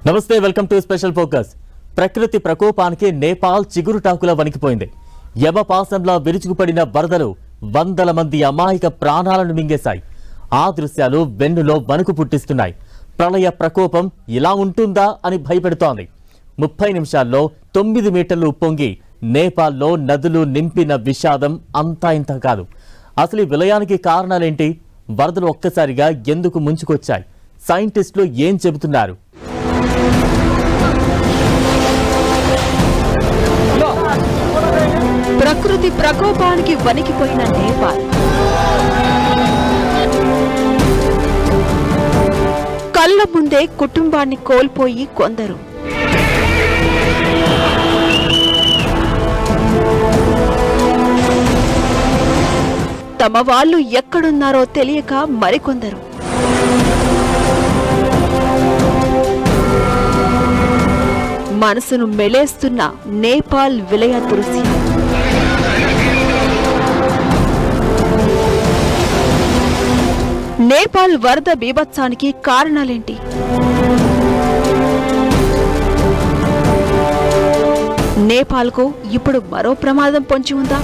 నమస్తే, welcome to special focus. ప్రకృతి ప్రకోపానికి నేపాల్ చిగురుటాకులా వణికిపోయింది. యమపాసంలా విరుచుకుపడిన వరదలు వందల మంది అమాయక ప్రాణాలను మింగేశాయి. ఆ దృశ్యాలు వెన్నులో వణుకు పుట్టిస్తున్నాయి. ప్రళయ ప్రకోపం ఇలా ఉంటుందా అని భయపెడుతోంది. 30 నిమిషాల్లో 9 మీటర్లు ఉప్పొంగి నేపాల్లో నదులు నింపిన విషాదం అంతా ఇంత కాదు. అసలు ఈ విలయానికి కారణాలేంటి? వరదలు ఒక్కసారిగా ఎందుకు ముంచుకొచ్చాయి? సైంటిస్టులు ఏం చెబుతున్నారు? ప్రకృతి ప్రకోపానికి వణికిపోయిన నేపాల్. కళ్ళ ముందే కుటుంబాన్ని కోల్పోయి కొందరు. తమ వాళ్ళు ఎక్కడున్నారో తెలియక మరికొందరు. మనసును మెలేస్తున్న నేపాల్ విలయ దృశ్యం. నేపాల్ వరద బీభత్సానికి కారణాలేంటి? నేపాల్కు ఇప్పుడు మరో ప్రమాదం పొంచి ఉందా?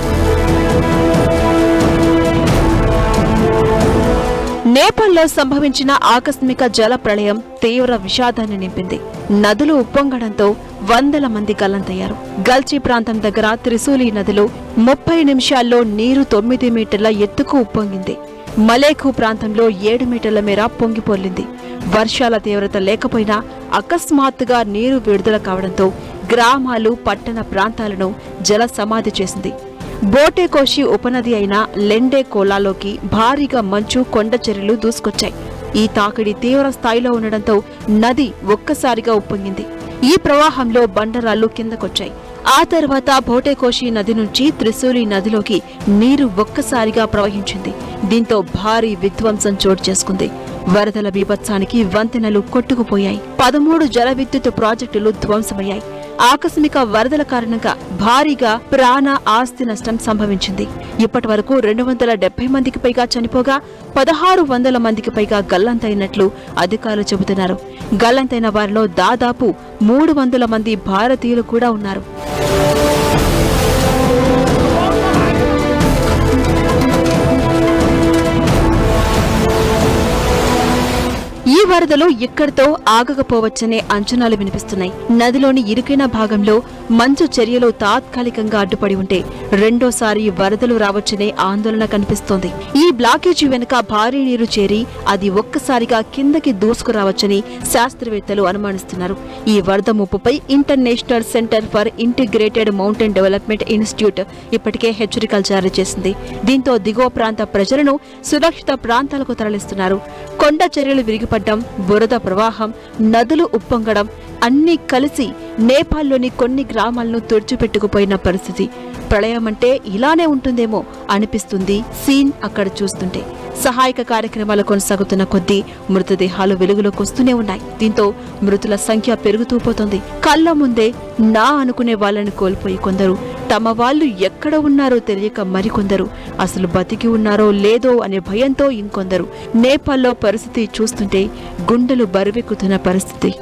నేపాల్లో సంభవించిన ఆకస్మిక జల ప్రళయం తీవ్ర విషాదాన్ని నింపింది. నదులు ఉప్పొంగడంతో వందల మంది గల్లంతయ్యారు. గల్చీ ప్రాంతం దగ్గర త్రిశూలి నదిలో 30 నిమిషాల్లో నీరు 9 మీటర్ల ఎత్తుకు ఉప్పొంగింది. మలేఖు ప్రాంతంలో 7 మీటర్ల మేర పొంగిపొర్లింది. వర్షాల తీవ్రత లేకపోయినా అకస్మాత్తుగా నీరు విడుదల కావడంతో గ్రామాలు, పట్టణ ప్రాంతాలను జల సమాధి చేసింది. బోటేకోషి ఉపనది అయిన లెండే కోలాలోకి భారీగా మంచు, కొండ చర్యలు దూసుకొచ్చాయి. ఈ తాకిడి తీవ్ర స్థాయిలో ఉండడంతో నది ఒక్కసారిగా ఉప్పొంగింది. ఈ ప్రవాహంలో బండరాళ్లు కిందకొచ్చాయి. ఆ తర్వాత బోటేకోషి నది నుంచి త్రిశూలి నదిలోకి నీరు ఒక్కసారిగా ప్రవహించింది. దీంతో భారీ విధ్వంసం చోటు చేసుకుంది. వరదల బీభత్సానికి వంతెనలు కొట్టుకుపోయాయి. 13 జల విద్యుత్ ప్రాజెక్టులు ధ్వంసమయ్యాయి. ఆకస్మిక వరదల కారణంగా భారీగా ప్రాణ, ఆస్తి నష్టం సంభవించింది. ఇప్పటి వరకు 270 మందికి పైగా చనిపోగా 1600 మందికి పైగా గల్లంతైనట్లు అధికారులు చెబుతున్నారు. గల్లంతైన వారిలో దాదాపు 300 మంది భారతీయులు కూడా ఉన్నారు. ఈ వరదలు ఇక్కడితో ఆగకపోవచ్చనే అంచనాలు వినిపిస్తున్నాయి. నదిలోని ఇరుకైన భాగంలో మంచు చర్యలు తాత్కాలికంగా అడ్డుపడి ఉంటే రెండోసారి వరదలు రావచ్చనే ఆందోళన కనిపిస్తోంది. ఈ బ్లాకేజీ వెనుక భారీ నీరు చేరి అది ఒక్కసారిగా కిందకి దూసుకురావచ్చని శాస్త్రవేత్తలు అనుమానిస్తున్నారు. ఈ వరద ముప్పుపై international centre for integrated mountain development institute ఇప్పటికే హెచ్చరికలు జారీ చేసింది. దీంతో దిగువ ప్రాంత ప్రజలను సురక్షిత ప్రాంతాలకు తరలిస్తున్నారు. కొండ చర్యలు విరిగిపడ్డం, బురద ప్రవాహం, నదులు ఉప్పొంగడం అన్నీ కలిసి నేపాల్లోని కొన్ని గ్రామాలను తుడిచిపెట్టుకుపోయిన పరిస్థితి. ప్రళయమంటే ఇలానే ఉంటుందేమో అనిపిస్తుంది సీన్ అక్కడ చూస్తుంటే. సహాయక కార్యక్రమాలు కొనసాగుతున్న కొద్దీ మృతదేహాలు వెలుగులోకి వస్తూనే ఉన్నాయి. దీంతో మృతుల సంఖ్య పెరుగుతూ పోతోంది. కళ్ళ ముందే నా అనుకునే వాళ్ళని కోల్పోయి కొందరు, తమ వాళ్ళు ఎక్కడ ఉన్నారో తెలియక మరికొందరు, అసలు బతికి ఉన్నారో లేదో అనే భయంతో ఇంకొందరు. నేపాల్లో పరిస్థితి చూస్తుంటే గుండెలు బరువెక్కుతున్న పరిస్థితి.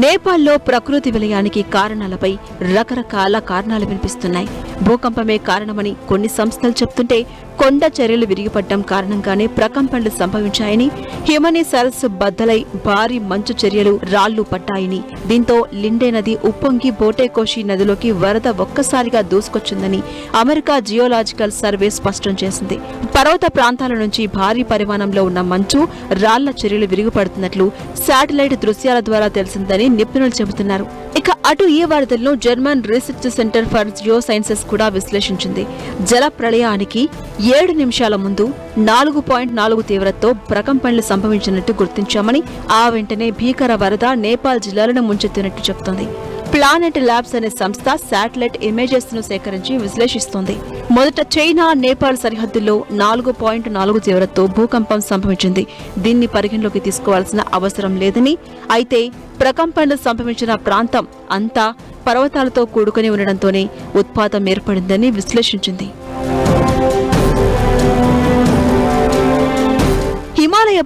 నేపాల్లో ప్రకృతి విలయానికి కారణాలపై రకరకాల కారణాలు వినిపిస్తున్నాయి. భూకంపమే కారణమని కొన్ని సంస్థలు చెప్తుంటే కొండ చర్యలు విరిగిపడ్డం కారణంగానే ప్రకంపనలు సంభవించాయని, హిమనీ సరస్సు బద్దలై భారీ మంచు చర్యలు రాళ్లు పట్టాయని, దీంతో లిండే నది ఉప్పొంగి బోటేకోషి నదిలోకి వరద ఒక్కసారిగా దూసుకొచ్చిందని అమెరికా జియోలాజికల్ సర్వే స్పష్టం చేసింది. పర్వత ప్రాంతాల నుంచి భారీ పరిమాణంలో ఉన్న మంచు, రాళ్ల చర్యలు విరిగిపడుతున్నట్లు శాటిలైట్ దృశ్యాల ద్వారా తెలిసిందని నిపుణులు చెబుతున్నారు. ఇక అటు ఈ వరదలను German research centre for geosciences కూడా విశ్లేషించింది. జల ప్రళయానికి 7 నిమిషాల ముందు 4.4 తీవ్రతతో ప్రకంపనలు సంభవించినట్టు గుర్తించామని, ఆ వెంటనే భీకర వరద నేపాల్ జిల్లాలను ముంచెత్తినట్టు చెబుతోంది. ప్లానెట్ ల్యాబ్స్ అనే సంస్థ శాటిలైట్ ఇమేజెస్ ను సేకరించి విశ్లేషిస్తోంది. మొదట చైనా, నేపాల్ సరిహద్దుల్లో 4.4 తీవ్రతతో భూకంపం సంభవించింది. దీన్ని పరిగణలోకి తీసుకోవాల్సిన అవసరం లేదని, అయితే ప్రకంపనలు సంభవించిన ప్రాంతం అంతా పర్వతాలతో కూడుకుని ఉండడంతోనే ఉత్పాతం ఏర్పడిందని విశ్లేషించింది.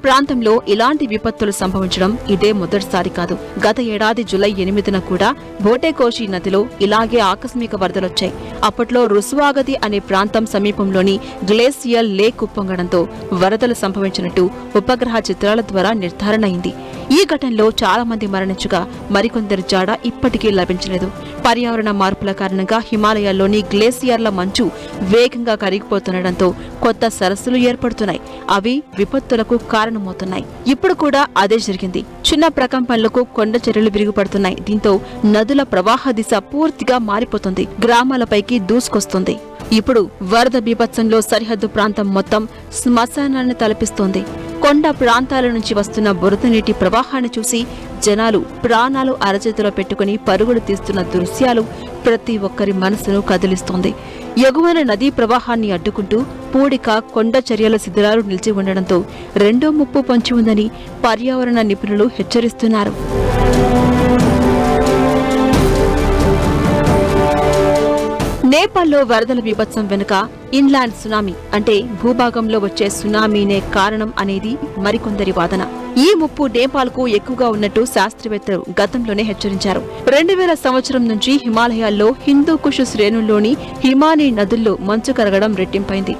ప్రాంతంలో ఇలాంటి విపత్తులు సంభవించడం ఇదే మొదటిసారి కాదు. గత ఏడాది జూలై 8న కూడా భోటేకోషి నదిలో ఇలాగే ఆకస్మిక వరదలొచ్చాయి. అప్పట్లో రుసువాగది అనే ప్రాంతం సమీపంలోని గ్లేసియల్ లేక్ ఉప్పొంగడంతో వరదలు సంభవించినట్టు ఉపగ్రహ చిత్రాల ద్వారా నిర్ధారణ అయింది. ఈ ఘటనలో చాలా మంది మరణించగా మరికొందరి జాడ ఇప్పటికీ లభించలేదు. పర్యావరణ మార్పుల కారణంగా హిమాలయాల్లోని గ్లేసియర్ల మంచు వేగంగా కరిగిపోతుండటంతో కొత్త సరస్సులు ఏర్పడుతున్నాయి. అవి విపత్తులకు కారణమవుతున్నాయి. ఇప్పుడు కూడా అదే జరిగింది. చిన్న ప్రకంపనలకు కొండ చర్యలు విరుగుపడుతున్నాయి. దీంతో నదుల ప్రవాహ దిశ పూర్తిగా మారిపోతుంది, గ్రామాలపైకి దూసుకొస్తుంది. ఇప్పుడు వరద బీభత్సంలో సరిహద్దు ప్రాంతం మొత్తం శ్మశానాన్ని తలపిస్తోంది. కొండ ప్రాంతాల నుంచి వస్తున్న బురద నీటి ప్రవాహాన్ని చూసి జనాలు ప్రాణాలు అరచేతిలో పెట్టుకుని పరుగులు తీస్తున్న దృశ్యాలు ప్రతి ఒక్కరి మనసును కదిలిస్తోంది. ఎగువన నదీ ప్రవాహాన్ని అడ్డుకుంటూ పూడిక కొండ చర్యల శిథిలాలు నిలిచి ఉండడంతో రెండో ముప్పు పొంచి ఉందని పర్యావరణ నిపుణులు హెచ్చరిస్తున్నారు. నేపాల్లో వరదల బీభత్సం వెనుక ఇన్లాండ్ సునామీ అంటే భూభాగంలో వచ్చే సునామీనే కారణం అనేది మరికొందరి వాదన. ఈ ముప్పు నేపాల్కు ఎక్కువగా ఉన్నట్టు శాస్త్రవేత్తలు గతంలోనే హెచ్చరించారు. 2000 సంవత్సరం నుంచి హిమాలయాల్లో హిందూకుష్ శ్రేణుల్లోని హిమానీ నదుల్లో మంచు కరగడం రెట్టింపైంది.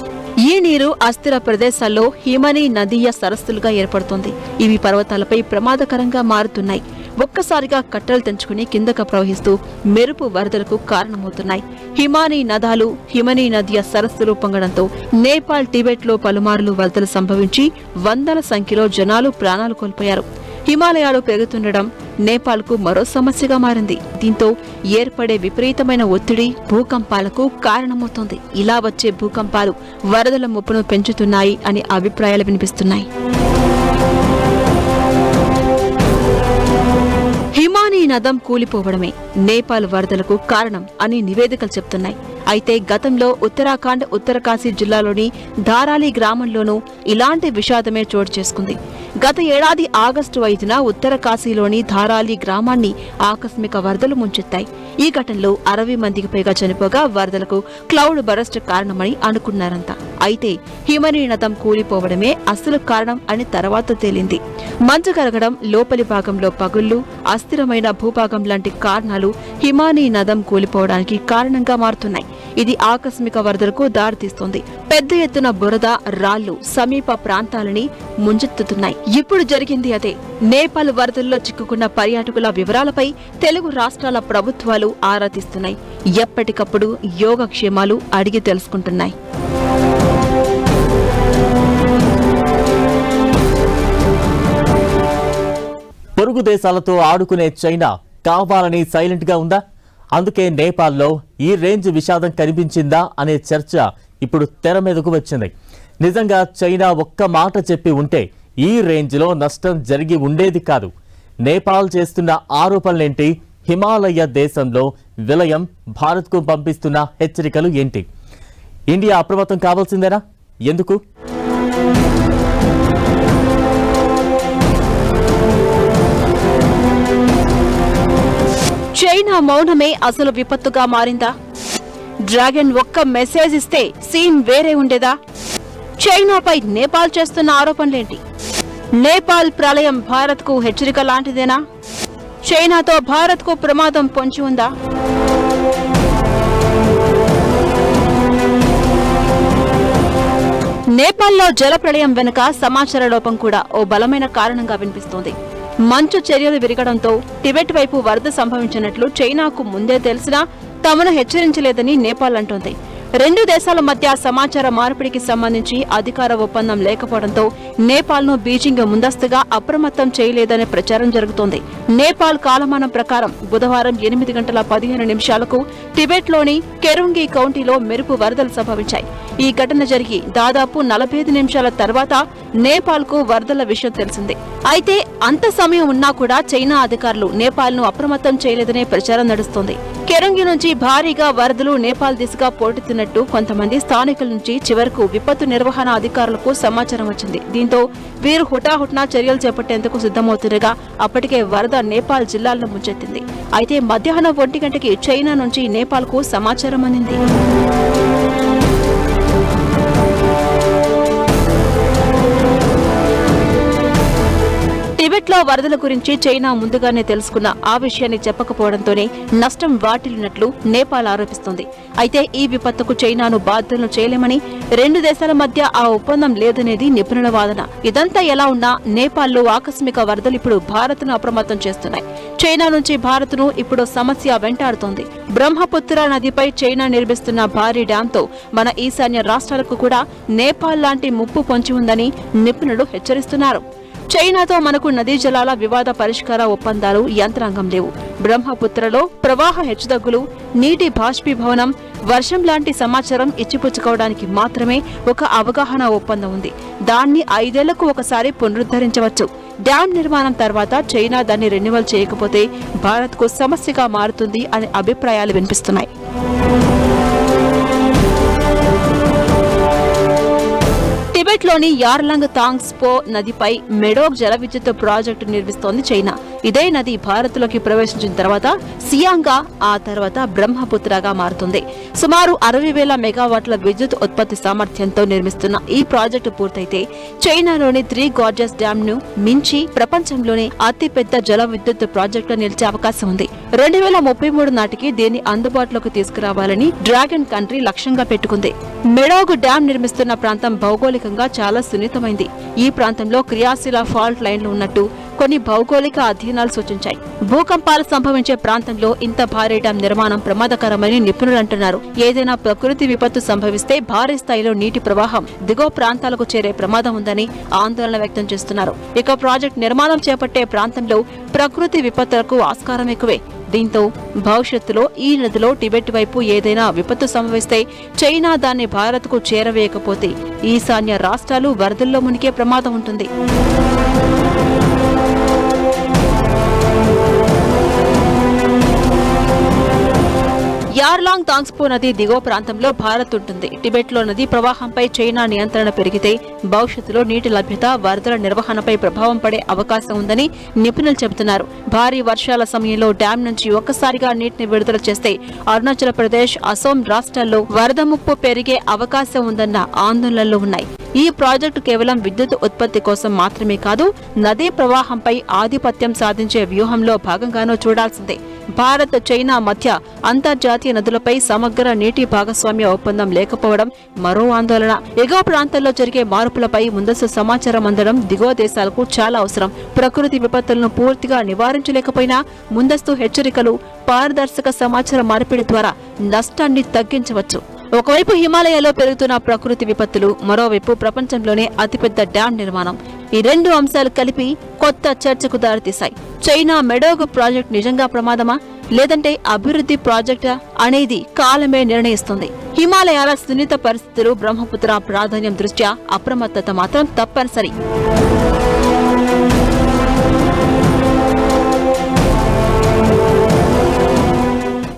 ఈ నీరు అస్థిర ప్రదేశాల్లో హిమనీ నదీయ సరస్సులుగా ఏర్పడుతోంది. ఇవి పర్వతాలపై ప్రమాదకరంగా మారుతున్నాయి. ఒక్కసారిగా కట్టలు తెంచుకుని కిందకు ప్రవహిస్తూ మెరుపు వరదలకు కారణమవుతున్నాయి. హిమానీ నదాలు హిమనీ నదియ సరస్సులు పొంగడంతో నేపాల్, టిబెట్లో పలుమార్లు వరదలు సంభవించి వందల సంఖ్యలో జనాలు ప్రాణాలు కోల్పోయారు. హిమాలయాలు పెరుగుతుండడం నేపాల్కు మరో సమస్యగా మారింది. దీంతో ఏర్పడే విపరీతమైన ఒత్తిడి భూకంపాలకు కారణమవుతోంది. ఇలా వచ్చే భూకంపాలు వరదల ముప్పును పెంచుతున్నాయి అనే అభిప్రాయాలు వినిపిస్తున్నాయి. హిమానీ నదం కూలిపోవడమే నేపాల్ వరదలకు కారణం అని నివేదికలు చెప్తున్నాయి. అయితే గతంలో ఉత్తరాఖండ్, ఉత్తరకాశీ జిల్లాలోని ధారాలి గ్రామంలోనూ ఇలాంటి విషాదమే చోటు చేసుకుంది. గత ఏడాది ఆగస్టు 5న ఉత్తరకాశీలోని ధారాలి గ్రామాన్ని ఆకస్మిక వరదలు ముంచెత్తాయి. ఈ ఘటనలో 60 మందికి పైగా చనిపోగా వరదలకు క్లౌడ్ బరస్ట్ కారణమని అనుకున్నారంతా. అయితే హిమనీ నదం కూలిపోవడమే అసలు కారణం అని తర్వాత తేలింది. మంచు కరగడం, లోపలి భాగంలో పగుళ్లు, అస్థిరమైన భూభాగం లాంటి కారణాలు హిమానీ నదం కూలిపోవడానికి కారణంగా మారుతున్నాయి. ఇది ఆకస్మిక వరదలకు దారితీస్తోంది. పెద్ద ఎత్తున బురద, రాళ్లు సమీప ప్రాంతాలని ముంచెత్తుతున్నాయి. ఇప్పుడు జరిగింది అదే. నేపాల్ వరదల్లో చిక్కుకున్న పర్యాటకుల వివరాలపై తెలుగు రాష్ట్రాల ప్రభుత్వాలు ఆరా తీస్తున్నాయి. ఎప్పటికప్పుడు యోగక్షేమాలు అడిగి తెలుసుకుంటున్నాయి. పొరుగు దేశాలతో ఆడుకునే చైనా కావాలని సైలెంట్ గా ఉందా? అందుకే నేపాల్లో ఈ రేంజ్ విషాదం కనిపించిందా అనే చర్చ ఇప్పుడు తెర మీదకు వచ్చింది. నిజంగా చైనా ఒక్క మాట చెప్పి ఉంటే ఈ రేంజ్లో నష్టం జరిగి ఉండేది కాదు. నేపాల్ చేస్తున్న ఆరోపణలేంటి? హిమాలయ దేశంలో విలయం భారత్కు పంపిస్తున్న హెచ్చరికలు ఏంటి? ఇండియా అప్రమత్తం కావాల్సిందేనా? ఎందుకు? చైనా మౌనమే అసలు విపత్తుగా మారిందా? డ్రాగన్ ఒక్క మెసేజ్ ఇస్తే సీన్ వేరే ఉండేదా? చైనాపై నేపాల్ చేస్తున్న ఆరోపణలేంటి? నేపాల్ ప్రళయం భారత్కు హెచ్చరిక లాంటిదేనా? చైనాతో భారత్కు ప్రమాదం పొంచి ఉందా? నేపాల్లో జలప్రళయం వెనుక సమాచార లోపం కూడా ఓ బలమైన కారణంగా వినిపిస్తోంది. మంచు చర్యలు విరగడంతో టిబెట్ వైపు వరద సంభవించినట్లు చైనాకు ముందే తెలిసినా తమను హెచ్చరించలేదని నేపాల్ అంటోంది. రెండు దేశాల మధ్య సమాచార మార్పిడికి సంబంధించి అధికార ఒప్పందం లేకపోవడంతో నేపాల్ను బీజింగ్ ముందస్తుగా అప్రమత్తం చేయలేదనే ప్రచారం జరుగుతోంది. నేపాల్ కాలమానం ప్రకారం బుధవారం 8:15 టిబెట్లోని కెరుంగి కౌంటీలో మెరుపు వరదలు సంభవించాయి. ఈ ఘటన జరిగి దాదాపు 45 నిమిషాల తర్వాత నేపాల్కు వరదల విషయం తెలిసింది. అయితే అంత సమయం ఉన్నా కూడా చైనా అధికారులు నేపాల్ను అప్రమత్తం చేయలేదనే ప్రచారం నడుస్తోంది. కెరుంగి నుంచి భారీగా వరదలు నేపాల్ దిశగా పోటెత్తినట్టు కొంతమంది స్థానికుల నుంచి చివరకు విపత్తు నిర్వహణ అధికారులకు సమాచారం వచ్చింది. దీంతో వీరు హుటాహుటిన చర్యలు చేపట్టేందుకు సిద్ధమవుతుండగా అప్పటికే వరద నేపాల్ జిల్లాలను ముంచెత్తింది. అయితే మధ్యాహ్నం 1 గంటకి చైనా నుంచి నేపాల్కు సమాచారం అందింది. టిబెట్లో వరదల గురించి చైనా ముందుగానే తెలుసుకున్న ఆ విషయాన్ని చెప్పకపోవడంతోనే నష్టం వాటిల్లినట్లు నేపాల్ ఆరోపిస్తోంది. అయితే ఈ విపత్తుకు చైనాను బాధ్యులను చేయలేమని, రెండు దేశాల మధ్య ఆ ఒప్పందం లేదనేది నిపుణుల వాదన. ఇదంతా ఎలా ఉన్నా నేపాల్లో ఆకస్మిక వరదలు ఇప్పుడు భారత్ను అప్రమత్తం చేస్తున్నాయి. చైనా నుంచి భారత్ను ఇప్పుడు సమస్య వెంటాడుతోంది. బ్రహ్మపుత్ర నదిపై చైనా నిర్మిస్తున్న భారీ డ్యాంతో మన ఈశాన్య రాష్ట్రాలకు కూడా నేపాల్ లాంటి ముప్పు పొంచి ఉందని నిపుణులు హెచ్చరిస్తున్నారు. చైనాతో మనకు నదీ జలాల వివాద పరిష్కార ఒప్పందాలు యంత్రాంగం లేవు. బ్రహ్మపుత్రలో ప్రవాహ హెచ్చుతగ్గులు, నీటి బాష్పీభవనం, వర్షం లాంటి సమాచారం ఇచ్చిపుచ్చుకోవడానికి మాత్రమే ఒక అవగాహన ఒప్పందం ఉంది. దాన్ని 5 ఏళ్లకు ఒకసారి పునరుద్ధరించవచ్చు. డ్యాం నిర్మాణం తర్వాత చైనా దాన్ని రెన్యువల్ చేయకపోతే భారత్కు సమస్యగా మారుతుంది అనే అభిప్రాయాలు వినిపిస్తున్నాయి. టిబెట్లోని యార్లంగ్ తాంగ్స్పో నదిపై మెడోక్ జల విద్యుత్ ప్రాజెక్టు నిర్మిస్తోంది చైనా. ఇదే నది భారత్లోకి ప్రవేశించిన తర్వాత సియాంగా, ఆ తర్వాత బ్రహ్మపుత్రగా మారుతుంది. సుమారు 60,000 మెగావాట్ల విద్యుత్ ఉత్పత్తి సామర్థ్యంతో నిర్మిస్తున్న ఈ ప్రాజెక్టు పూర్తయితే చైనాలోని 3 గార్జెస్ డ్యామ్ ను మించి ప్రపంచంలోనే అతిపెద్ద జల విద్యుత్ ప్రాజెక్టులో నిలిచే అవకాశం ఉంది. 2033 నాటికి దీన్ని అందుబాటులోకి తీసుకురావాలని డ్రాగన్ కంట్రీ లక్ష్యంగా పెట్టుకుంది. మెడోగ్ డ్యామ్ నిర్మిస్తున్న ప్రాంతం భౌగోళికంగా చాలా సున్నితమైంది. ఈ ప్రాంతంలో క్రియాశీల ఫాల్ట్ లైన్లు ఉన్నట్టు కొన్ని భౌగోళిక అధ్యయనాలు సూచించాయి. భూకంపాలు సంభవించే ప్రాంతంలో ఇంత భారీ డ్యాం నిర్మాణం ప్రమాదకరమని నిపుణులు అంటున్నారు. ఏదైనా ప్రకృతి విపత్తు సంభవిస్తే భారీ స్థాయిలో నీటి ప్రవాహం దిగువ ప్రాంతాలకు చేరే ప్రమాదం ఉందని ఆందోళన వ్యక్తం చేస్తున్నారు. ఇక ప్రాజెక్టు నిర్మాణం చేపట్టే ప్రాంతంలో ప్రకృతి విపత్తులకు ఆస్కారం ఎక్కువే. దీంతో భవిష్యత్తులో ఈ నదిలో టిబెట్ వైపు ఏదైనా విపత్తు సంభవిస్తే చైనా దాన్ని భారత్కు చేరవేయకపోతే ఈశాన్య రాష్ట్రాలు వరదల్లో మునిగే ప్రమాదం ఉంటుంది. యార్లాంగ్ తాంగ్స్పో నది దిగువ ప్రాంతంలో భారత్ ఉంటుంది. టిబెట్లో నది ప్రవాహంపై చైనా నియంత్రణ పెరిగితే భవిష్యత్తులో నీటి లభ్యత, వరదల నిర్వహణపై ప్రభావం పడే అవకాశం ఉందని నిపుణులు చెబుతున్నారు. భారీ వర్షాల సమయంలో డ్యాం నుంచి ఒక్కసారిగా నీటిని విడుదల చేస్తే అరుణాచల్ ప్రదేశ్, అసోం రాష్ట్రాల్లో వరద ముప్పు పెరిగే అవకాశం ఉందన్న ఆందోళనలు ఉన్నాయి. ఈ ప్రాజెక్టు కేవలం విద్యుత్ ఉత్పత్తి కోసం మాత్రమే కాదు, నదీ ప్రవాహంపై ఆధిపత్యం సాధించే వ్యూహంలో భాగంగానూ చూడాల్సిందే. భారత్, చైనా మధ్య అంతర్జాతీయ నదులపై సమగ్ర నీటి భాగస్వామ్య ఒప్పందం లేకపోవడం మరో ఆందోళన. ఎగువ ప్రాంతాల్లో జరిగే మార్పులపై ముందస్తు సమాచారం అందడం దిగువ దేశాలకు చాలా అవసరం. ప్రకృతి విపత్తులను పూర్తిగా నివారించలేకపోయినా ముందస్తు హెచ్చరికలు, పారదర్శక సమాచార మార్పిడి ద్వారా నష్టాన్ని తగ్గించవచ్చు. ఒకవైపు హిమాలయాల్లో పెరుగుతున్న ప్రకృతి విపత్తులు, మరోవైపు ప్రపంచంలోనే అతిపెద్ద డ్యాం నిర్మాణం. ఈ రెండు అంశాలు కలిపి కొత్త చర్చకు దారితీశాయి. చైనా మెడోగ్ ప్రాజెక్టు నిజంగా ప్రమాదమా, లేదంటే అభివృద్ధి ప్రాజెక్టా అనేది కాలమే నిర్ణయిస్తుంది. హిమాలయాల సున్నిత పరిస్థితులు, బ్రహ్మపుత్ర ప్రాధాన్యం దృష్ట్యా అప్రమత్తత మాత్రం తప్పనిసరి.